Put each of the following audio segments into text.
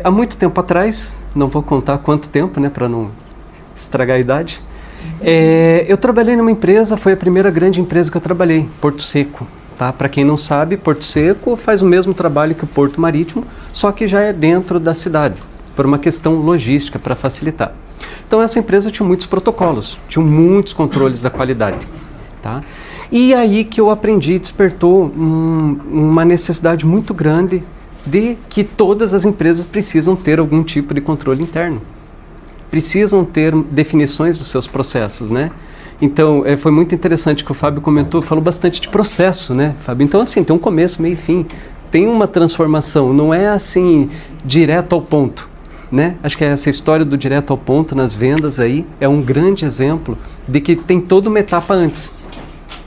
Há muito tempo atrás, não vou contar quanto tempo, né, para não estragar a idade, eu trabalhei numa empresa, foi a primeira grande empresa que eu trabalhei, Porto Seco. Tá? Para quem não sabe, Porto Seco faz o mesmo trabalho que o Porto Marítimo, só que já é dentro da cidade, por uma questão logística, para facilitar. Então essa empresa tinha muitos protocolos, tinha muitos controles da qualidade. Tá? E aí que eu aprendi, despertou uma necessidade muito grande de que todas as empresas precisam ter algum tipo de controle interno. Precisam ter definições dos seus processos, né? Então, foi muito interessante que o Fábio comentou, falou bastante de processo, né, Fábio? Então, assim, tem um começo, meio e fim, tem uma transformação, não é assim, direto ao ponto, né? Acho que essa história do direto ao ponto nas vendas aí é um grande exemplo de que tem toda uma etapa antes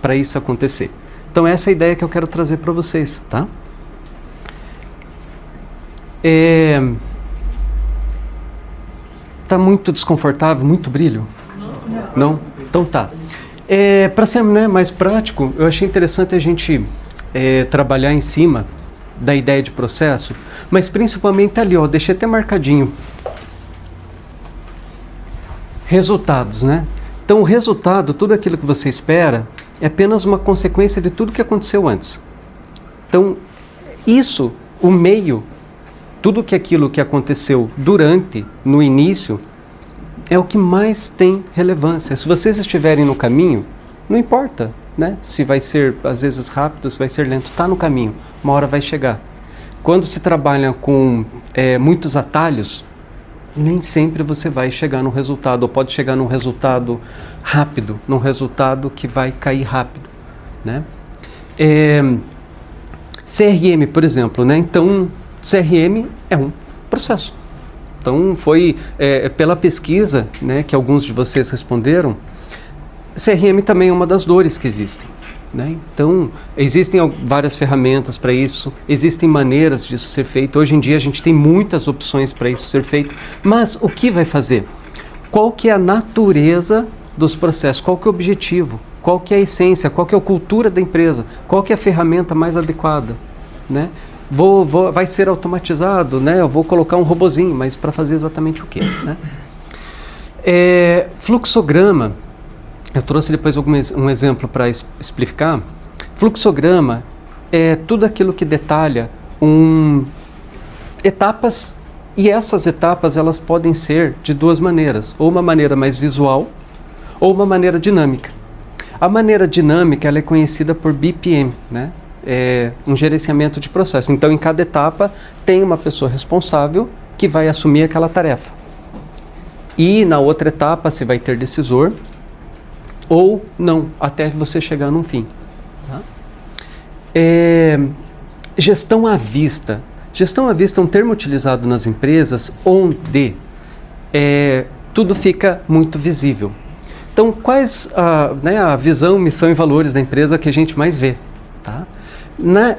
para isso acontecer. Então, essa é a ideia que eu quero trazer para vocês, tá? Tá muito desconfortável, muito brilho? Não? Então tá. Para ser, né, mais prático, eu achei interessante a gente trabalhar em cima da ideia de processo, mas principalmente ali, ó, deixei até marcadinho. Resultados, né? Então o resultado, tudo aquilo que você espera, é apenas uma consequência de tudo que aconteceu antes. Então, isso, o meio, tudo que aquilo que aconteceu durante, no início, é o que mais tem relevância. Se vocês estiverem no caminho, não importa, né? Se vai ser, às vezes, rápido, se vai ser lento, está no caminho, uma hora vai chegar. Quando se trabalha com muitos atalhos, nem sempre você vai chegar no resultado, ou pode chegar num resultado rápido, num resultado que vai cair rápido, né? CRM, por exemplo, né? Então, CRM é um processo. Então, foi pela pesquisa, né, que alguns de vocês responderam, CRM também é uma das dores que existem. Né? Então, existem várias ferramentas para isso, existem maneiras disso ser feito. Hoje em dia, a gente tem muitas opções para isso ser feito. Mas o que vai fazer? Qual que é a natureza dos processos? Qual que é o objetivo? Qual que é a essência? Qual que é a cultura da empresa? Qual que é a ferramenta mais adequada? Né? Vai ser automatizado, né? Eu vou colocar um robozinho, mas para fazer exatamente o quê? Né? Fluxograma, eu trouxe depois um exemplo para explicar. Fluxograma é tudo aquilo que detalha etapas, e essas etapas elas podem ser de duas maneiras, ou uma maneira mais visual, ou uma maneira dinâmica. A maneira dinâmica ela é conhecida por BPM, né? Um gerenciamento de processo. Então, em cada etapa, tem uma pessoa responsável que vai assumir aquela tarefa. E na outra etapa, você vai ter decisor, ou não, até você chegar num fim. Tá? Gestão à vista. Gestão à vista é um termo utilizado nas empresas onde tudo fica muito visível. Então, quais a visão, missão e valores da empresa que a gente mais vê? Tá?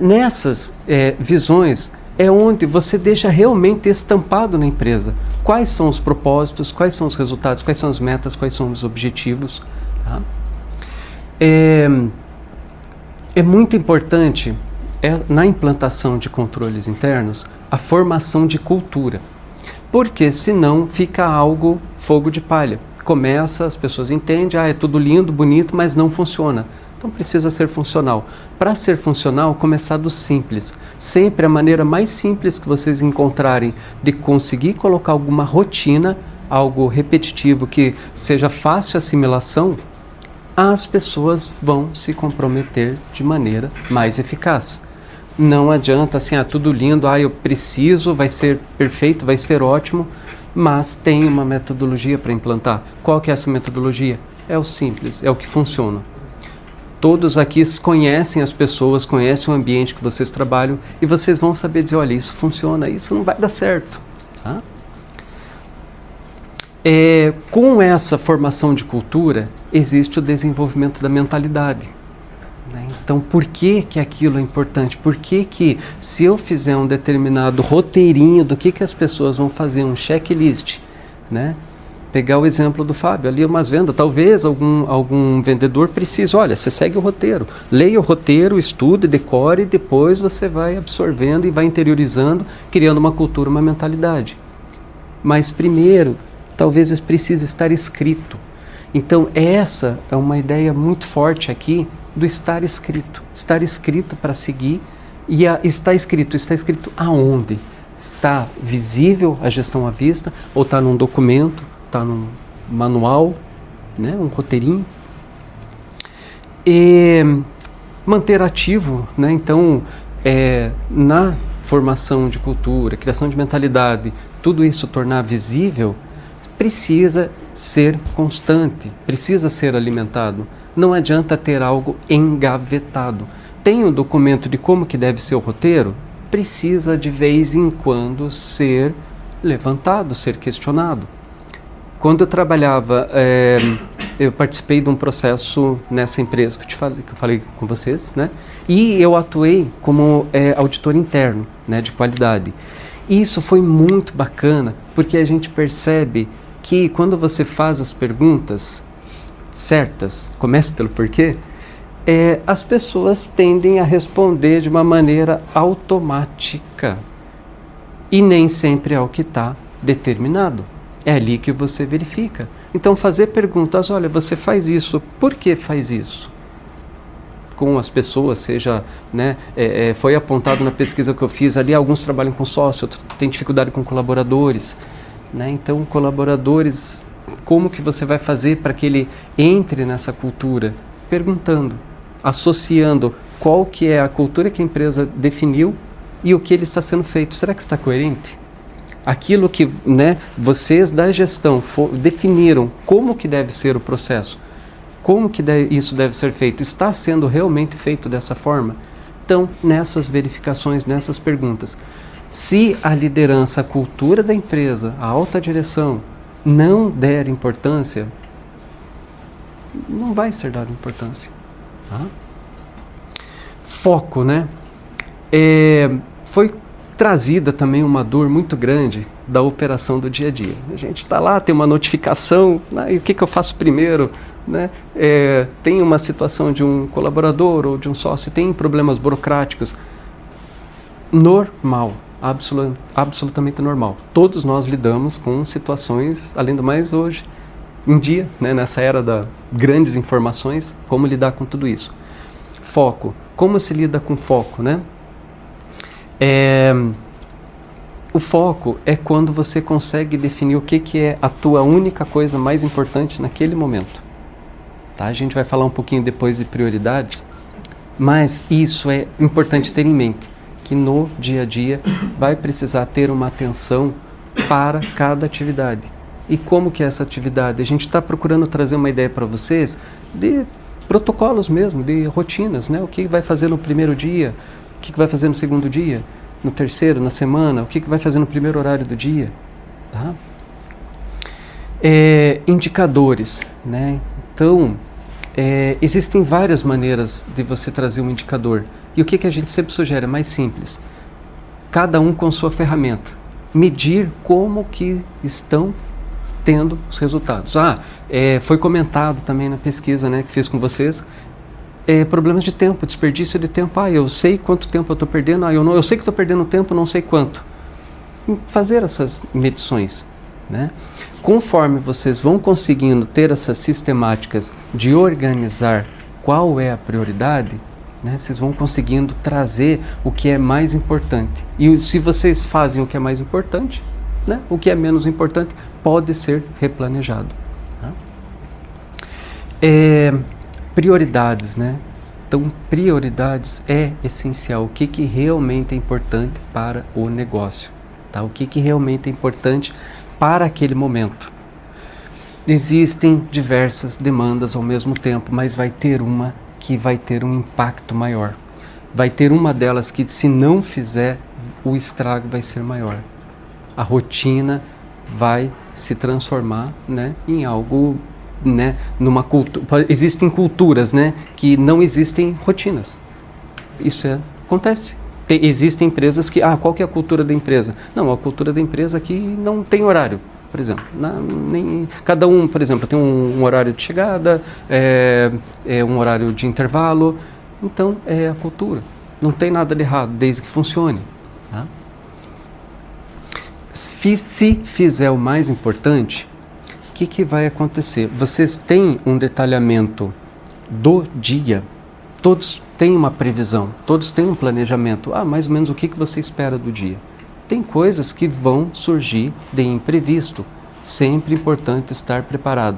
Nessas visões é onde você deixa realmente estampado na empresa quais são os propósitos, quais são os resultados, quais são as metas, quais são os objetivos. Tá? É muito importante na implantação de controles internos a formação de cultura, porque senão fica algo fogo de palha. Começa, as pessoas entendem, é tudo lindo, bonito, mas não funciona. Então precisa ser funcional. Para ser funcional, começar do simples. Sempre a maneira mais simples que vocês encontrarem de conseguir colocar alguma rotina, algo repetitivo que seja fácil assimilação, as pessoas vão se comprometer de maneira mais eficaz. Não adianta assim, tudo lindo, eu preciso, vai ser perfeito, vai ser ótimo, mas tem uma metodologia para implantar. Qual que é essa metodologia? É o simples, é o que funciona. Todos aqui conhecem as pessoas, conhecem o ambiente que vocês trabalham e vocês vão saber dizer, olha, isso funciona, isso não vai dar certo. Tá? Com essa formação de cultura, existe o desenvolvimento da mentalidade. Né? Então, por que aquilo é importante? Por que se eu fizer um determinado roteirinho do que as pessoas vão fazer, um checklist, né? pegar o exemplo do Fábio, ali umas vendas, talvez algum vendedor precise, olha, você segue o roteiro, leia o roteiro, estude, decore, e depois você vai absorvendo e vai interiorizando, criando uma cultura, uma mentalidade. Mas primeiro, talvez isso precise estar escrito. Então essa é uma ideia muito forte aqui do estar escrito para seguir, e está escrito aonde? Está visível a gestão à vista, ou está num documento, está num manual, né, um roteirinho. E manter ativo, né, então, na formação de cultura, criação de mentalidade, tudo isso tornar visível, precisa ser constante, precisa ser alimentado. Não adianta ter algo engavetado. Tem um documento de como que deve ser o roteiro? Precisa de vez em quando ser levantado, ser questionado. Quando eu trabalhava, eu participei de um processo nessa empresa que eu falei com vocês, né? E eu atuei como auditor interno, né, de qualidade. E isso foi muito bacana, porque a gente percebe que quando você faz as perguntas certas, comece pelo porquê, as pessoas tendem a responder de uma maneira automática e nem sempre é o que está determinado. É ali que você verifica. Então fazer perguntas, olha, você faz isso, por que faz isso? Com as pessoas, seja, né, foi apontado na pesquisa que eu fiz ali, alguns trabalham com sócio, outros têm dificuldade com colaboradores, né? Então colaboradores, como que você vai fazer para que ele entre nessa cultura? Perguntando, associando qual que é a cultura que a empresa definiu e o que ele está sendo feito. Será que está coerente? Aquilo que, né, vocês da gestão definiram como que deve ser o processo, como que isso deve ser feito, está sendo realmente feito dessa forma? Então, nessas verificações, nessas perguntas, se a liderança, a cultura da empresa, a alta direção, não der importância, não vai ser dada importância. Tá? Foco, né? Foi trazida também uma dor muito grande da operação do dia a dia. A gente está lá, tem uma notificação, né, e o que eu faço primeiro? Né? Tem uma situação de um colaborador ou de um sócio, tem problemas burocráticos. Normal, absolutamente normal. Todos nós lidamos com situações, além do mais hoje, em dia, né, nessa era das grandes informações, como lidar com tudo isso. Foco. Como se lida com foco, né? O foco é quando você consegue definir o que é a tua única coisa mais importante naquele momento. Tá? A gente vai falar um pouquinho depois de prioridades, mas isso é importante ter em mente, que no dia a dia vai precisar ter uma atenção para cada atividade. E como que é essa atividade? A gente está procurando trazer uma ideia para vocês de protocolos mesmo, de rotinas, né? O que vai fazer no primeiro dia, o que vai fazer no segundo dia, no terceiro, na semana, o que vai fazer no primeiro horário do dia. Tá? Indicadores, né? Então, existem várias maneiras de você trazer um indicador. E o que a gente sempre sugere? É mais simples. Cada um com sua ferramenta. Medir como que estão tendo os resultados. Foi comentado também na pesquisa, né, que fiz com vocês, problemas de tempo, desperdício de tempo. Eu sei quanto tempo eu estou perdendo, eu sei que estou perdendo tempo, não sei quanto. Fazer essas medições, né? Conforme vocês vão conseguindo ter essas sistemáticas de organizar qual é a prioridade, né, vocês vão conseguindo trazer o que é mais importante. E se vocês fazem o que é mais importante, né, o que é menos importante pode ser replanejado. Tá? Prioridades, né? Então, prioridades é essencial. O que realmente é importante para o negócio? Tá? O que realmente é importante para aquele momento? Existem diversas demandas ao mesmo tempo, mas vai ter uma que vai ter um impacto maior. Vai ter uma delas que, se não fizer, o estrago vai ser maior. A rotina vai se transformar, né, em algo, né, numa cultura. Existem culturas, né, que não existem rotinas. Isso acontece. Existem empresas que, qual que é a cultura da empresa? Não, a cultura da empresa aqui não tem horário. por exemplo. Cada um, por exemplo, tem um horário de chegada, um horário de intervalo. Então, é a cultura. Não tem nada de errado, desde que funcione. Tá? Se fizer o mais importante, o que vai acontecer? Vocês têm um detalhamento do dia, todos têm uma previsão, todos têm um planejamento. Mais ou menos o que você espera do dia. Tem coisas que vão surgir de imprevisto. Sempre importante estar preparado.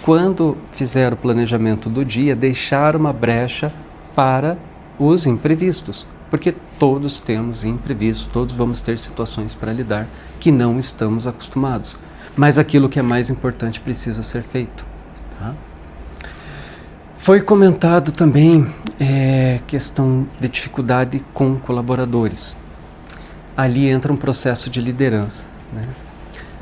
Quando fizer o planejamento do dia, deixar uma brecha para os imprevistos. Porque todos temos imprevistos, todos vamos ter situações para lidar que não estamos acostumados. Mas aquilo que é mais importante precisa ser feito. Tá? Foi comentado também questão de dificuldade com colaboradores. Ali entra um processo de liderança. Né?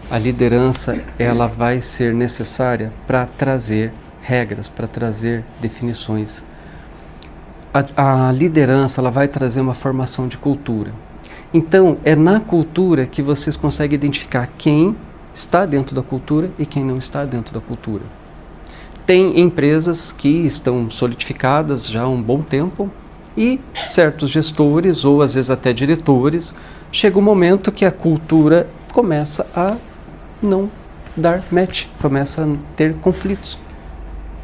A liderança ela vai ser necessária para trazer regras, para trazer definições. A liderança ela vai trazer uma formação de cultura. Então, é na cultura que vocês conseguem identificar quem está dentro da cultura e quem não está dentro da cultura. Tem empresas que estão solidificadas já há um bom tempo e certos gestores ou às vezes até diretores, chega um momento que a cultura começa a não dar match, começa a ter conflitos.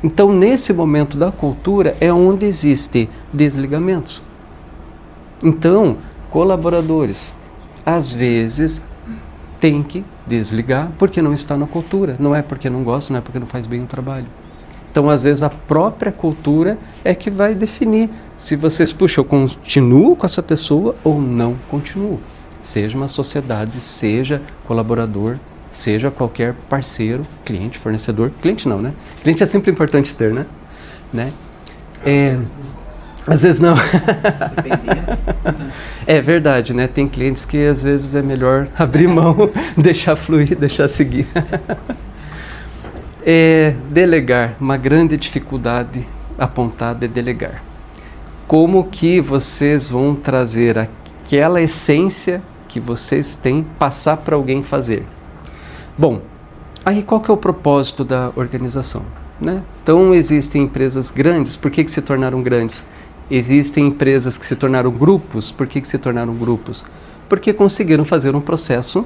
Então, nesse momento da cultura é onde existem desligamentos. Então, colaboradores, às vezes, tem que desligar porque não está na cultura. Não é porque não gosta, não é porque não faz bem o trabalho. Então, às vezes, a própria cultura é que vai definir se vocês, puxa, eu continuo com essa pessoa ou não continuo. Seja uma sociedade, seja colaborador, seja qualquer parceiro, cliente, fornecedor. Cliente não, né? Cliente é sempre importante ter, né? Às vezes não. É verdade, né? Tem clientes que às vezes é melhor abrir mão, deixar fluir, deixar seguir. Delegar, uma grande dificuldade apontada é delegar. Como que vocês vão trazer aquela essência que vocês têm, passar para alguém fazer? Bom, aí qual que é o propósito da organização? Né? Então existem empresas grandes, por que se tornaram grandes? Existem empresas que se tornaram grupos, por que se tornaram grupos? Porque conseguiram fazer um processo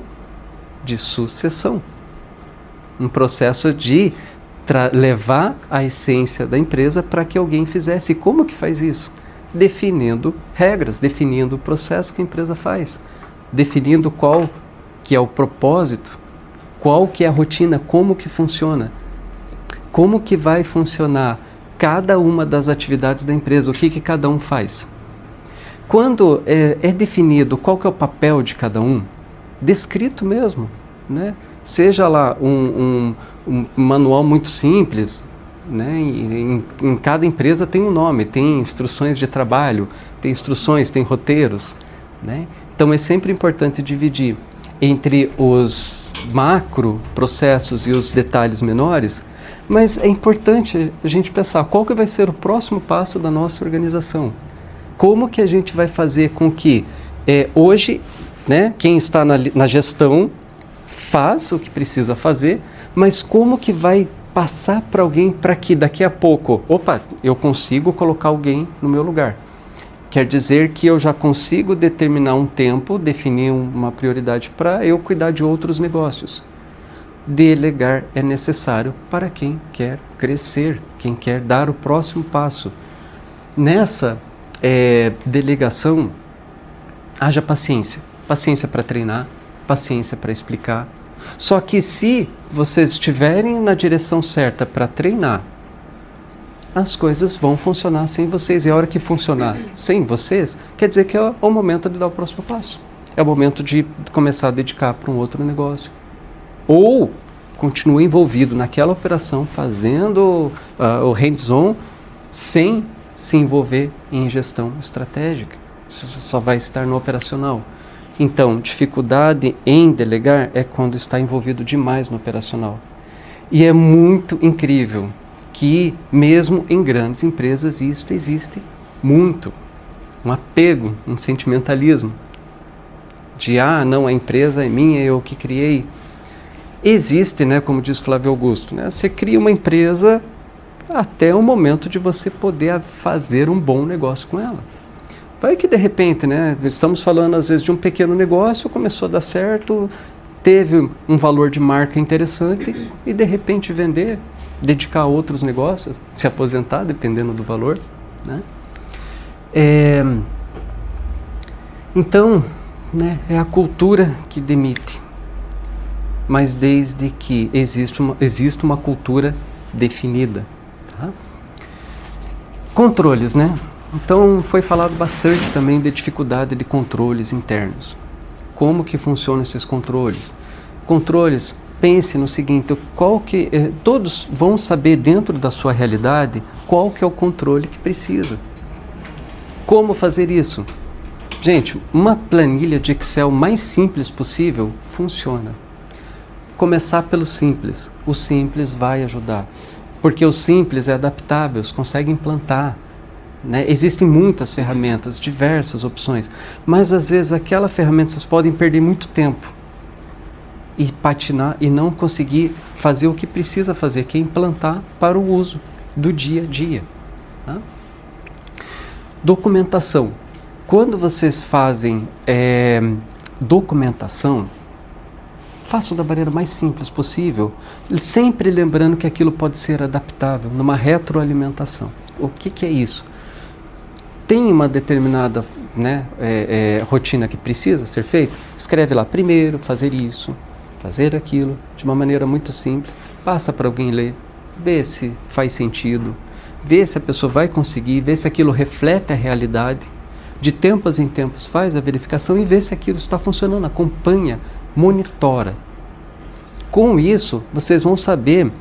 de sucessão. Um processo de levar a essência da empresa para que alguém fizesse. E como que faz isso? Definindo regras, definindo o processo que a empresa faz, definindo qual que é o propósito, qual que é a rotina, como que funciona, como que vai funcionar cada uma das atividades da empresa, o que cada um faz. Quando é definido qual que é o papel de cada um, descrito mesmo, né? Seja lá um manual muito simples, né? Em cada empresa tem um nome, tem instruções de trabalho, tem instruções, tem roteiros, né? Então é sempre importante dividir entre os macro processos e os detalhes menores, mas é importante a gente pensar qual que vai ser o próximo passo da nossa organização. Como que a gente vai fazer com que hoje, né, quem está na gestão faz o que precisa fazer, mas como que vai passar para alguém para que daqui a pouco, eu consigo colocar alguém no meu lugar. Quer dizer que eu já consigo determinar um tempo, definir uma prioridade para eu cuidar de outros negócios. Delegar é necessário para quem quer crescer, quem quer dar o próximo passo. Nessa delegação, haja paciência. Paciência para treinar, paciência para explicar. Só que se vocês estiverem na direção certa para treinar, as coisas vão funcionar sem vocês. E a hora que funcionar sem vocês, quer dizer que é o momento de dar o próximo passo. É o momento de começar a dedicar para um outro negócio. Ou continue envolvido naquela operação, fazendo o hands-on, sem se envolver em gestão estratégica. Isso só vai estar no operacional. Então, dificuldade em delegar é quando está envolvido demais no operacional. E é muito incrível que mesmo em grandes empresas isso existe muito. Um apego, um sentimentalismo. De, não, a empresa é minha, eu que criei. existe, né, como diz Flávio Augusto, né, você cria uma empresa até o momento de você poder fazer um bom negócio com ela. Vai que de repente, né, estamos falando às vezes de um pequeno negócio, começou a dar certo, teve um valor de marca interessante e de repente vender, dedicar a outros negócios, se aposentar, dependendo do valor, né? Então, né, é a cultura que demite, mas desde que existe uma cultura definida. Tá? Controles, né? Então foi falado bastante também de dificuldade de controles internos. Como que funcionam esses controles? Controles, pense no seguinte, todos vão saber dentro da sua realidade qual que é o controle que precisa. Como fazer isso? Gente, uma planilha de Excel mais simples possível funciona. Começar pelo simples. O simples vai ajudar. Porque o simples é adaptável, você consegue implantar. Né? Existem muitas ferramentas, diversas opções. Mas às vezes aquela ferramenta vocês podem perder muito tempo. E patinar e não conseguir fazer o que precisa fazer, que é implantar para o uso do dia a dia. Tá? Documentação. Quando vocês fazem documentação, façam da maneira mais simples possível, sempre lembrando que aquilo pode ser adaptável numa retroalimentação. O que é isso? Tem uma determinada, né, rotina que precisa ser feita? Escreve lá, primeiro fazer isso, fazer aquilo, de uma maneira muito simples, passa para alguém ler, vê se faz sentido, vê se a pessoa vai conseguir, vê se aquilo reflete a realidade. De tempos em tempos faz a verificação e vê se aquilo está funcionando, acompanha, monitora. Com isso, vocês vão saber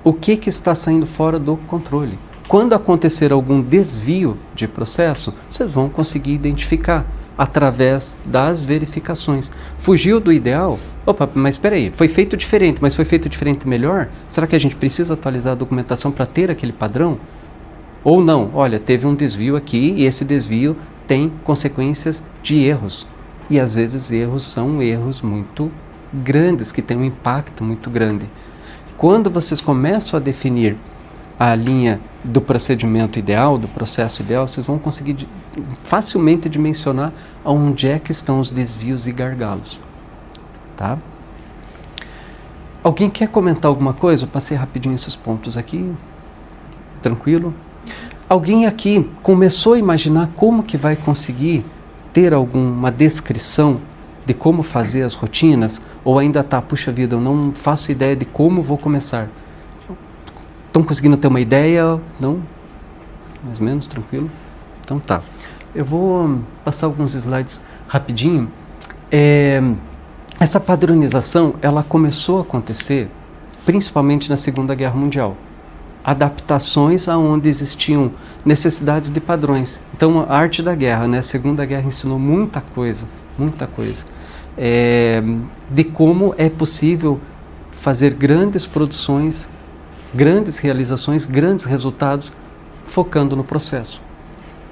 o que está saindo fora do controle. Quando acontecer algum desvio de processo, vocês vão conseguir identificar através das verificações. Fugiu do ideal? Opa, mas espera aí, foi feito diferente, mas foi feito diferente melhor? Será que a gente precisa atualizar a documentação para ter aquele padrão? Ou não, olha, teve um desvio aqui e esse desvio tem consequências de erros. E às vezes erros são erros muito grandes, que têm um impacto muito grande. Quando vocês começam a definir a linha do procedimento ideal, do processo ideal, vocês vão conseguir facilmente dimensionar onde é que estão os desvios e gargalos. Tá? Alguém quer comentar alguma coisa? Eu passei rapidinho esses pontos aqui. Tranquilo? Alguém aqui começou a imaginar como que vai conseguir ter alguma descrição de como fazer as rotinas? Ou ainda está, puxa vida, eu não faço ideia de como vou começar? Estão conseguindo ter uma ideia? Não? Mais ou menos, tranquilo? Então tá. Eu vou passar alguns slides rapidinho. Essa padronização, ela começou a acontecer principalmente na Segunda Guerra Mundial. Adaptações aonde existiam necessidades de padrões. Então, a arte da guerra, né? A Segunda Guerra ensinou muita coisa, de como é possível fazer grandes produções, grandes realizações, grandes resultados, focando no processo.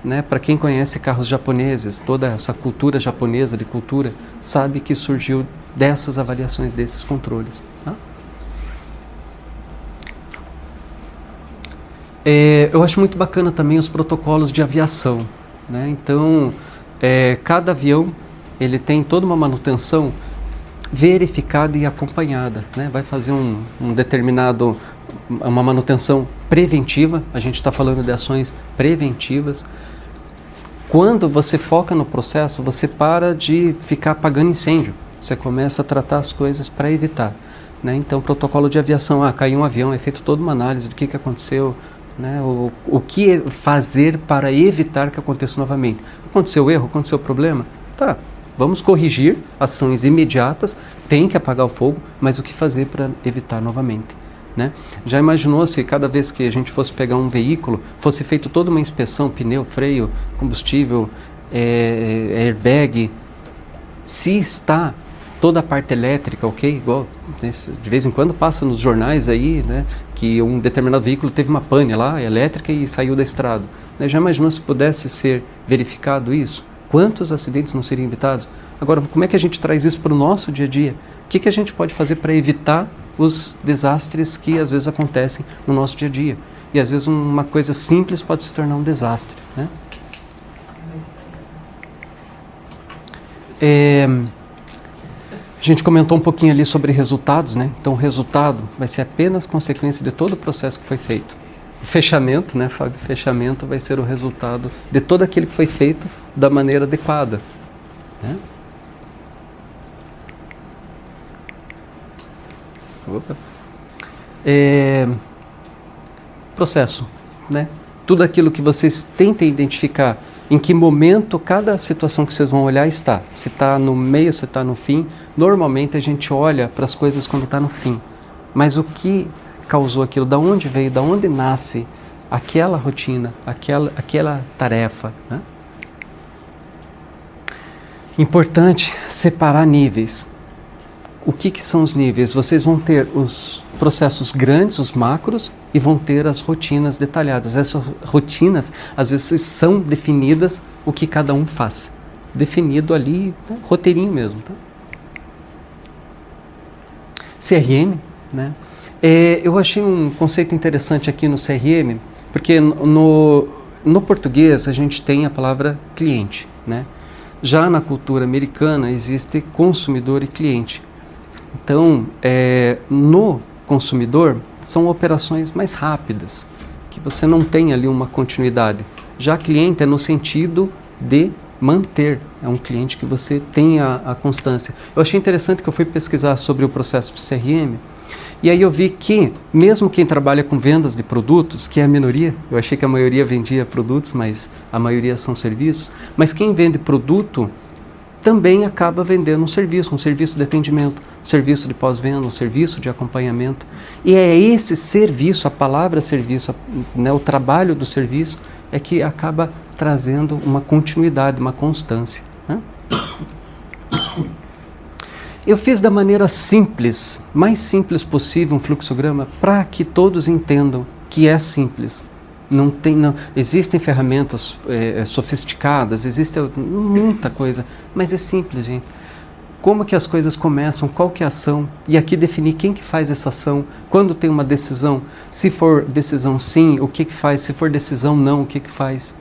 Né? Para quem conhece carros japoneses, toda essa cultura japonesa de cultura, sabe que surgiu dessas avaliações, desses controles. Tá? Eu acho muito bacana também os protocolos de aviação. Né? Então, cada avião ele tem toda uma manutenção verificada e acompanhada. Né? Vai fazer uma manutenção preventiva, a gente está falando de ações preventivas. Quando você foca no processo, você para de ficar apagando incêndio, você começa a tratar as coisas para evitar. Né? Então, protocolo de aviação, caiu um avião, é feito toda uma análise do que aconteceu, né? O que fazer para evitar que aconteça novamente. Aconteceu erro, aconteceu problema? Tá, vamos corrigir ações imediatas, tem que apagar o fogo, mas o que fazer para evitar novamente? Né? Já imaginou se cada vez que a gente fosse pegar um veículo, fosse feito toda uma inspeção, pneu, freio, combustível, airbag, se está toda a parte elétrica, ok? Igual, né, de vez em quando passa nos jornais aí, né, que um determinado veículo teve uma pane lá, elétrica, e saiu da estrada. Né? Já imaginou se pudesse ser verificado isso? Quantos acidentes não seriam evitados? Agora, como é que a gente traz isso para o nosso dia a dia? O que a gente pode fazer para evitar os desastres que às vezes acontecem no nosso dia a dia? E às vezes uma coisa simples pode se tornar um desastre, né? A gente comentou um pouquinho ali sobre resultados, né? Então o resultado vai ser apenas consequência de todo o processo que foi feito. O fechamento, né, Fábio? O fechamento vai ser o resultado de todo aquilo que foi feito da maneira adequada, né? Opa. Processo, né? Tudo aquilo que vocês tentem identificar em que momento cada situação que vocês vão olhar está. Se está no meio, se está no fim. Normalmente a gente olha para as coisas quando está no fim. Mas o que causou aquilo? Da onde veio? Da onde nasce aquela rotina, aquela tarefa, né? Importante separar níveis. O que são os níveis? Vocês vão ter os processos grandes, os macros, e vão ter as rotinas detalhadas. Essas rotinas, às vezes, são definidas o que cada um faz. Definido ali, né? Roteirinho mesmo. Tá? CRM, né? Eu achei um conceito interessante aqui no CRM, porque no português a gente tem a palavra cliente, né? Já na cultura americana existe consumidor e cliente. Então, no consumidor, são operações mais rápidas, que você não tem ali uma continuidade. Já cliente é no sentido de manter, é um cliente que você tem a constância. Eu achei interessante que eu fui pesquisar sobre o processo de CRM, e aí eu vi que, mesmo quem trabalha com vendas de produtos, que é a minoria, eu achei que a maioria vendia produtos, mas a maioria são serviços, mas quem vende produto também acaba vendendo um serviço de atendimento, um serviço de pós-venda, um serviço de acompanhamento. E é esse serviço, a palavra serviço, né, o trabalho do serviço, é que acaba trazendo uma continuidade, uma constância, né? Eu fiz da maneira simples, mais simples possível, um fluxograma para que todos entendam que é simples. Não existem ferramentas sofisticadas, existe muita coisa, mas é simples, gente. Como que as coisas começam, qual que é a ação, e aqui definir quem que faz essa ação, quando tem uma decisão, se for decisão sim, o que que faz, se for decisão não, o que que faz.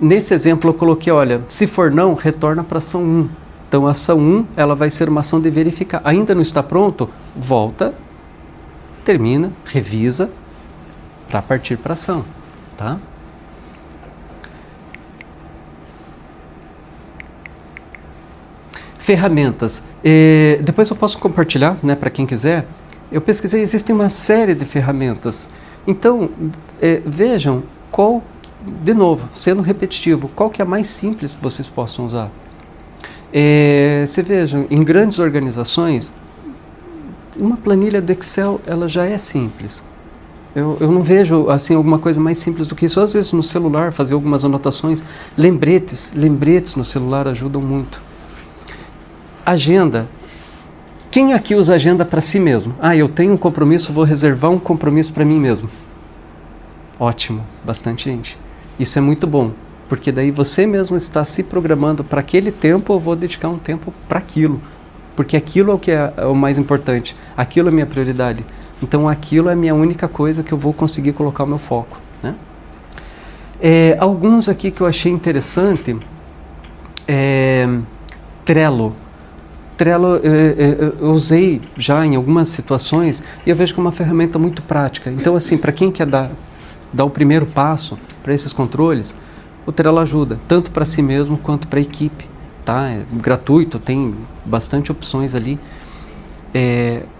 Nesse exemplo eu coloquei, olha, se for não, retorna para a ação 1. Então a ação 1, ela vai ser uma ação de verificar. Ainda não está pronto? Volta, termina, revisa, para partir para a ação, tá? Ferramentas. Depois eu posso compartilhar, né, para quem quiser. Eu pesquisei, existem uma série de ferramentas. Então, vejam qual, de novo, sendo repetitivo, qual que é a mais simples que vocês possam usar. Você veja, em grandes organizações, uma planilha do Excel, ela já é simples. Eu não vejo assim alguma coisa mais simples do que isso. Às vezes no celular, fazer algumas anotações, lembretes no celular ajudam muito. Agenda. Quem aqui usa agenda para si mesmo? Eu tenho um compromisso, vou reservar um compromisso para mim mesmo. Ótimo, bastante gente. Isso é muito bom, porque daí você mesmo está se programando para aquele tempo, eu vou dedicar um tempo para aquilo. Porque aquilo é o que é o mais importante, aquilo é a minha prioridade. Então aquilo é a minha única coisa que eu vou conseguir colocar o meu foco, né? Alguns aqui que eu achei interessante, Trello. Trello eu usei já em algumas situações e eu vejo como uma ferramenta muito prática. Então assim, para quem quer dar o primeiro passo para esses controles, o Trello ajuda, tanto para si mesmo quanto para a equipe, tá? É gratuito, tem bastante opções ali.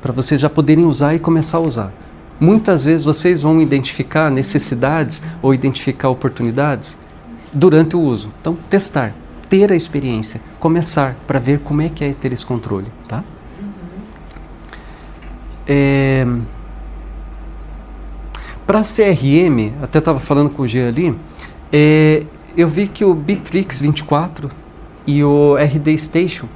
Para vocês já poderem usar e começar a usar. Muitas vezes vocês vão identificar necessidades ou identificar oportunidades durante o uso. Então, testar, ter a experiência, começar para ver como é que é ter esse controle, tá? Para CRM, até estava falando com o G ali, eu vi que o Bitrix 24 e o RD Station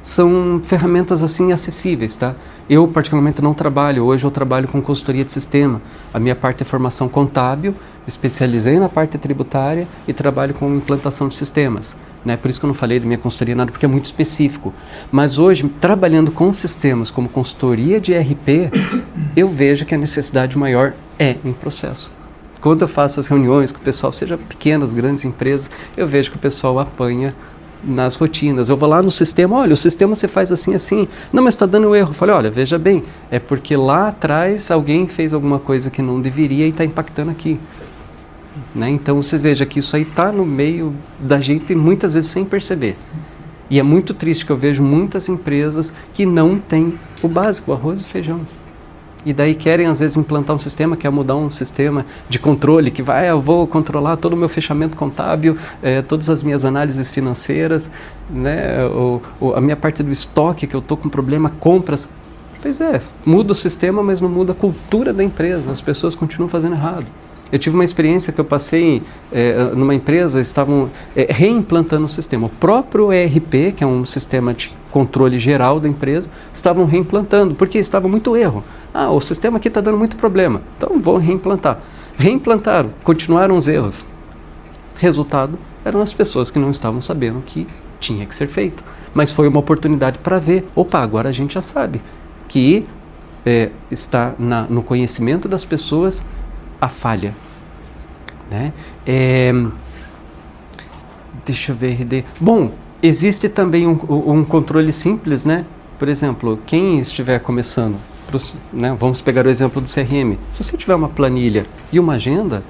são ferramentas assim acessíveis, tá? Eu particularmente não trabalho, hoje eu trabalho com consultoria de sistema. A minha parte é formação contábil especializei na parte tributária e trabalho com implantação de sistemas, né? Por isso que eu não falei da minha consultoria nada, porque é muito específico. Mas hoje, trabalhando com sistemas como consultoria de ERP, eu vejo que a necessidade maior é em processo. Quando eu faço as reuniões com o pessoal, seja pequenas, grandes empresas, eu vejo que o pessoal apanha nas rotinas. Eu vou lá no sistema, olha, o sistema você faz assim, assim. Não, mas está dando erro. Eu falei, olha, veja bem, é porque lá atrás alguém fez alguma coisa que não deveria e está impactando aqui. Né? Então você veja que isso aí está no meio da gente muitas vezes sem perceber. E é muito triste que eu vejo muitas empresas que não têm o básico, o arroz e feijão. E daí querem às vezes implantar um sistema, quer mudar um sistema de controle, que vai, eu vou controlar todo o meu fechamento contábil, todas as minhas análises financeiras, né, a minha parte do estoque, que eu estou com problema, compras. Pois é, muda o sistema, mas não muda a cultura da empresa, as pessoas continuam fazendo errado. Eu tive uma experiência que eu passei numa empresa, estavam reimplantando o sistema. O próprio ERP, que é um sistema de controle geral da empresa, estavam reimplantando, porque estava muito erro. O sistema aqui está dando muito problema, então vou reimplantar. Reimplantaram, continuaram os erros. Resultado, eram as pessoas que não estavam sabendo que tinha que ser feito. Mas foi uma oportunidade para ver, opa, agora a gente já sabe que está no conhecimento das pessoas a falha, né? Deixa eu ver, RD. Bom, existe também um controle simples, né? Por exemplo, quem estiver começando, né? Vamos pegar o exemplo do CRM. Se você tiver uma planilha e uma agenda,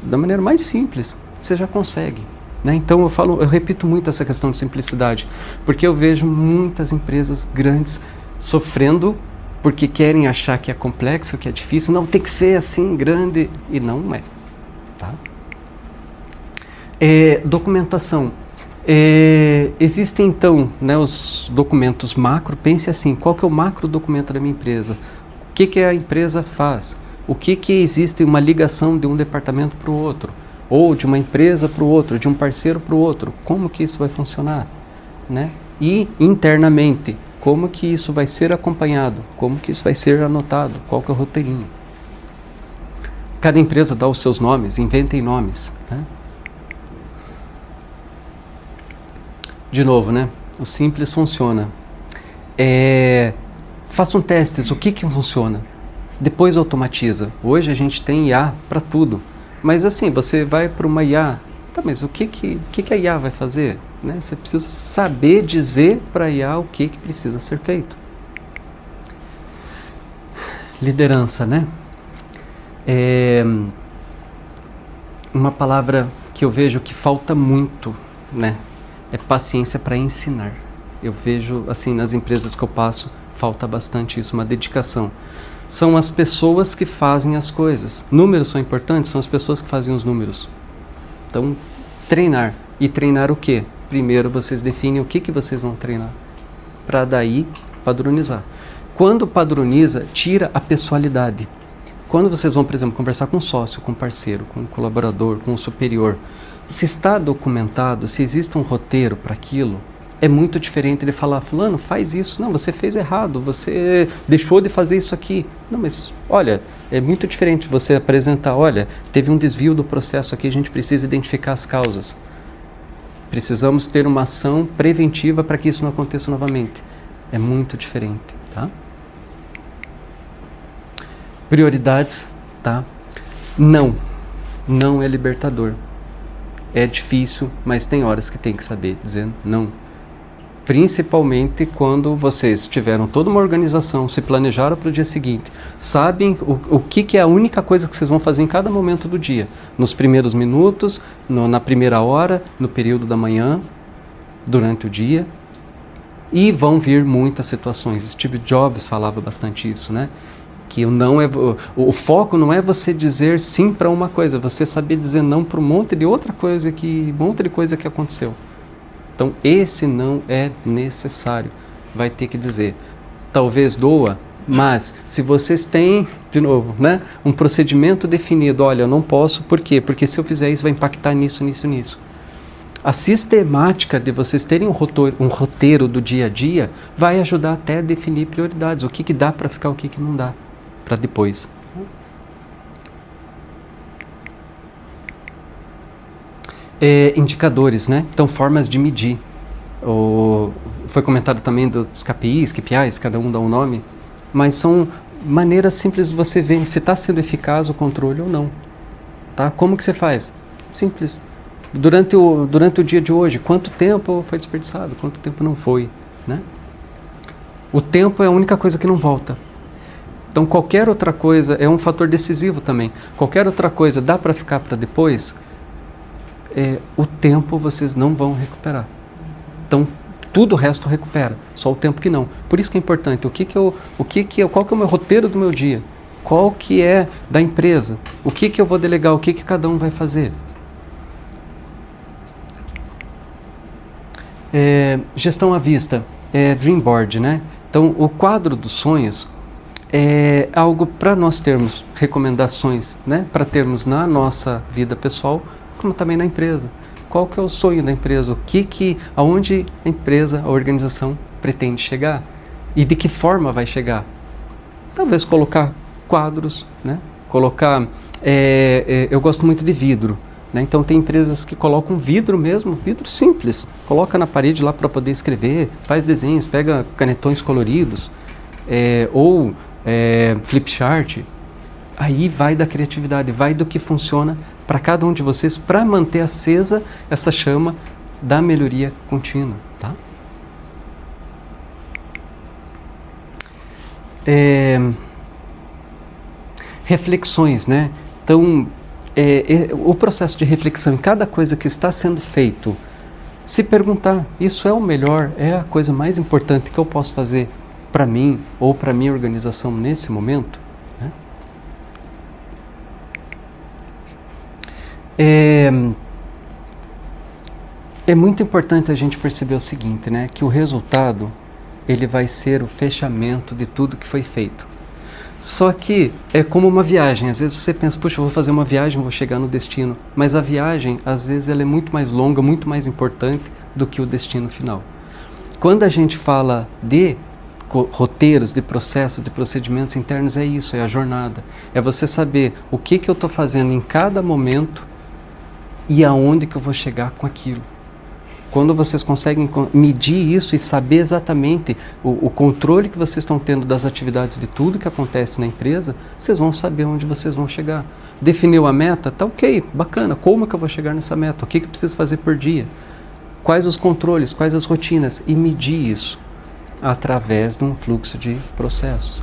da maneira mais simples, você já consegue, né? Então eu repito muito essa questão de simplicidade, porque eu vejo muitas empresas grandes sofrendo porque querem achar que é complexo, que é difícil. Não, tem que ser assim, grande, e não é. Tá? Documentação. Existem, então, né, os documentos macro. Pense assim, qual que é o macro documento da minha empresa? O que a empresa faz? O que existe uma ligação de um departamento para o outro? Ou de uma empresa para o outro, de um parceiro para o outro? Como que isso vai funcionar? Né? E, internamente, como que isso vai ser acompanhado? Como que isso vai ser anotado? Qual que é o roteirinho? Cada empresa dá os seus nomes, inventem nomes. Né? De novo, né? O simples funciona. Façam testes, o que funciona? Depois automatiza. Hoje a gente tem IA para tudo. Mas assim, você vai para uma IA, tá, mas o que a IA vai fazer? Né? Você precisa saber dizer para a IA o que precisa ser feito. Liderança, né? Uma palavra que eu vejo que falta muito, né? É paciência para ensinar. Eu vejo, assim, nas empresas que eu passo, falta bastante isso, uma dedicação. São as pessoas que fazem as coisas. Números são importantes, são as pessoas que fazem os números. Então, treinar. E treinar o quê? Primeiro vocês definem o que vocês vão treinar, para daí padronizar. Quando padroniza, tira a pessoalidade. Quando vocês vão, por exemplo, conversar com um sócio, com um parceiro, com um colaborador, com um superior, se está documentado, se existe um roteiro para aquilo, é muito diferente de falar, fulano, faz isso. Não, você fez errado, você deixou de fazer isso aqui. Não, mas, olha, é muito diferente você apresentar, olha, teve um desvio do processo aqui, a gente precisa identificar as causas. Precisamos ter uma ação preventiva para que isso não aconteça novamente. É muito diferente, tá? Prioridades, tá? Não é libertador. É difícil, mas tem horas que tem que saber dizer não. Principalmente quando vocês tiveram toda uma organização, se planejaram para o dia seguinte, sabem o que é a única coisa que vocês vão fazer em cada momento do dia, nos primeiros minutos, na primeira hora, no período da manhã, durante o dia, e vão vir muitas situações. Steve Jobs falava bastante isso, né? Que o foco não é você dizer sim para uma coisa, você saber dizer não para um monte de coisa que aconteceu. Então, esse não é necessário. Vai ter que dizer, talvez doa, mas se vocês têm, de novo, né, um procedimento definido, olha, eu não posso, por quê? Porque se eu fizer isso vai impactar nisso. A sistemática de vocês terem um roteiro do dia a dia vai ajudar até a definir prioridades, o que dá para ficar, o que não dá, para depois. Indicadores, né? Então, formas de medir. Foi comentado também dos KPIs, cada um dá um nome, mas são maneiras simples de você ver se está sendo eficaz o controle ou não. Tá? Como que você faz? Simples. Durante o dia de hoje, quanto tempo foi desperdiçado, quanto tempo não foi, né? O tempo é a única coisa que não volta. Então, qualquer outra coisa é um fator decisivo também. Qualquer outra coisa dá para ficar para depois, o tempo vocês não vão recuperar. Então, tudo o resto recupera, só o tempo que não. Por isso que é importante, qual que é o meu roteiro do meu dia? Qual que é da empresa? O que eu vou delegar? O que cada um vai fazer? Gestão à vista, Dream Board, né? Então, o quadro dos sonhos é algo para nós termos recomendações, né? Para termos na nossa vida pessoal, como também na empresa. Qual que é o sonho da empresa? Aonde a empresa, a organização pretende chegar? E de que forma vai chegar? Talvez colocar quadros, né? Eu gosto muito de vidro, né? Então tem empresas que colocam vidro mesmo, vidro simples, coloca na parede lá para poder escrever, faz desenhos, pega canetões coloridos, ou flip chart. Aí vai da criatividade, vai do que funciona para cada um de vocês para manter acesa essa chama da melhoria contínua, tá? Reflexões, né? Então, o processo de reflexão em cada coisa que está sendo feito, se perguntar, isso é o melhor, é a coisa mais importante que eu posso fazer para mim ou para minha organização nesse momento? Né? É muito importante a gente perceber o seguinte, né? Que o resultado ele vai ser o fechamento de tudo que foi feito. Só que é como uma viagem. Às vezes você pensa, puxa, eu vou fazer uma viagem, vou chegar no destino. Mas a viagem, às vezes, ela é muito mais longa, muito mais importante do que o destino final. Quando a gente fala de roteiros, de processos, de procedimentos internos, é isso, é a jornada. É você saber o que eu estou fazendo em cada momento e aonde que eu vou chegar com aquilo. Quando vocês conseguem medir isso e saber exatamente o controle que vocês estão tendo das atividades de tudo que acontece na empresa, vocês vão saber onde vocês vão chegar. Definiu a meta? Tá ok, bacana. Como que eu vou chegar nessa meta? O que eu preciso fazer por dia? Quais os controles? Quais as rotinas? E medir isso através de um fluxo de processos.